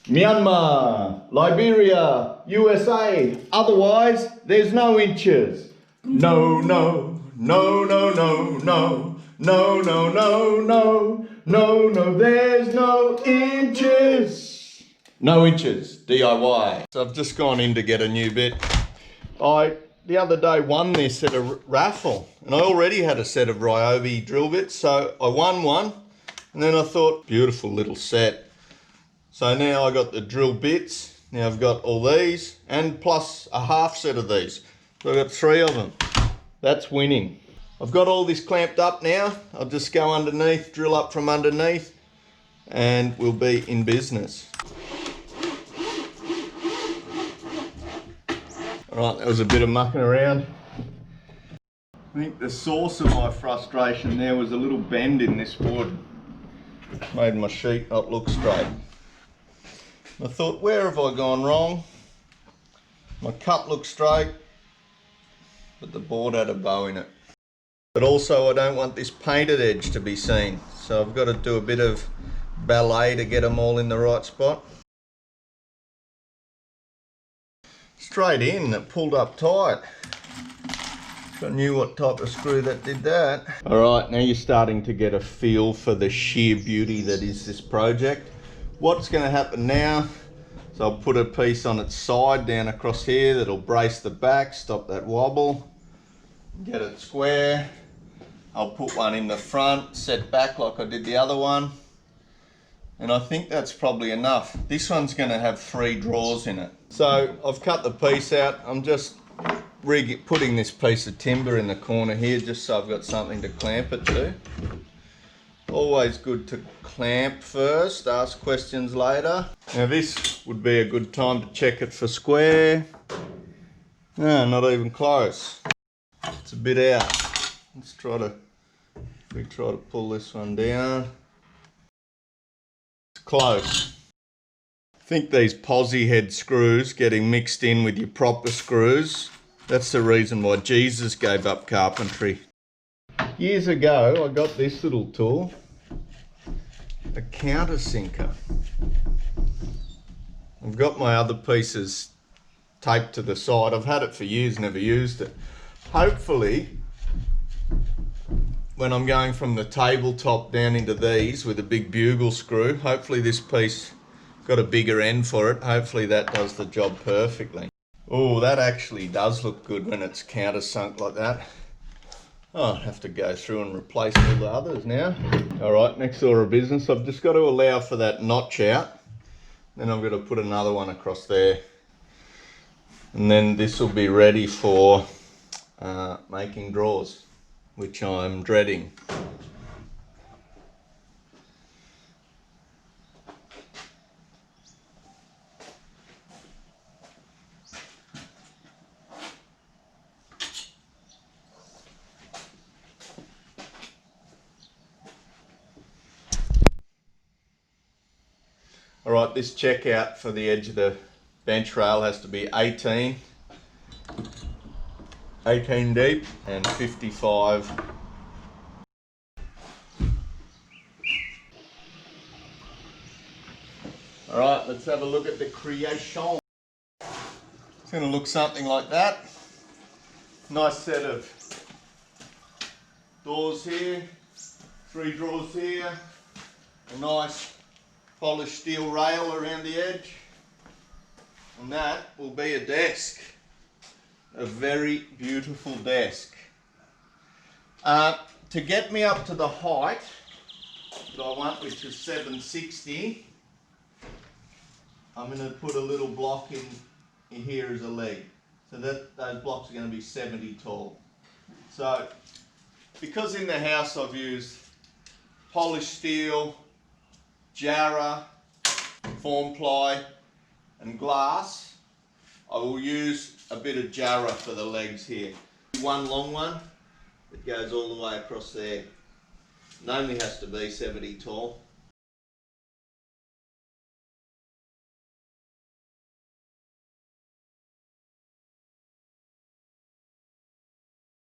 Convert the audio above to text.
Myanmar, Liberia, USA. Otherwise, there's no inches. No, no, no, no, no, no, no, no, no, no, no, no, there's no inches. No inches, DIY. So I've just gone in to get a new bit. The other day won this at a raffle, and I already had a set of Ryobi drill bits, so I won one, and then I thought, beautiful little set. So now I got the drill bits, now I've got all these, and plus a half set of these. So I've got 3 of them. That's winning. I've got all this clamped up now. I'll just go underneath, drill up from underneath, and we'll be in business. Alright, that was a bit of mucking around. I think the source of my frustration there was a little bend in this wood. Made my sheet not look straight. I thought, where have I gone wrong? My cut looked straight, but the board had a bow in it. But also I don't want this painted edge to be seen, so I've got to do a bit of ballet to get them all in the right spot. Straight in, it pulled up tight. If I knew what type of screw that did that. Alright, now you're starting to get a feel for the sheer beauty that is this project. What's going to happen now, so I'll put a piece on its side down across here that'll brace the back, stop that wobble, get it square. I'll put one in the front, set back like I did the other one. And I think that's probably enough. This one's going to have 3 drawers in it. So I've cut the piece out. I'm just putting this piece of timber in the corner here just so I've got something to clamp it to. Always good to clamp first, ask questions later. Now this would be a good time to check it for square. No, not even close. It's a bit out. Let's try to pull this one down. It's close. I think these posi head screws getting mixed in with your proper screws, that's the reason why Jesus gave up carpentry. Years ago, I got this little tool, a countersinker. I've got my other pieces taped to the side. I've had it for years, never used it. Hopefully, when I'm going from the tabletop down into these with a big bugle screw, hopefully this piece got a bigger end for it. Hopefully that does the job perfectly. Oh, that actually does look good when it's countersunk like that. Oh, I have to go through and replace all the others now. All right, next order of business. I've just got to allow for that notch out. Then I'm going to put another one across there. And then this will be ready for making drawers, which I'm dreading. All right, this checkout for the edge of the bench rail has to be 18 deep and 55. All right, let's have a look at the creation. It's going to look something like that. Nice set of doors here, 3 drawers here, a nice polished steel rail around the edge, and that will be a desk, a very beautiful desk. To get me up to the height that I want, which is 760, I'm going to put a little block in here as a leg, so that those blocks are going to be 70 tall. So because in the house I've used polished steel, jarrah, form ply and glass, I will use a bit of jarrah for the legs here. One long one that goes all the way across there. It only has to be 70 tall.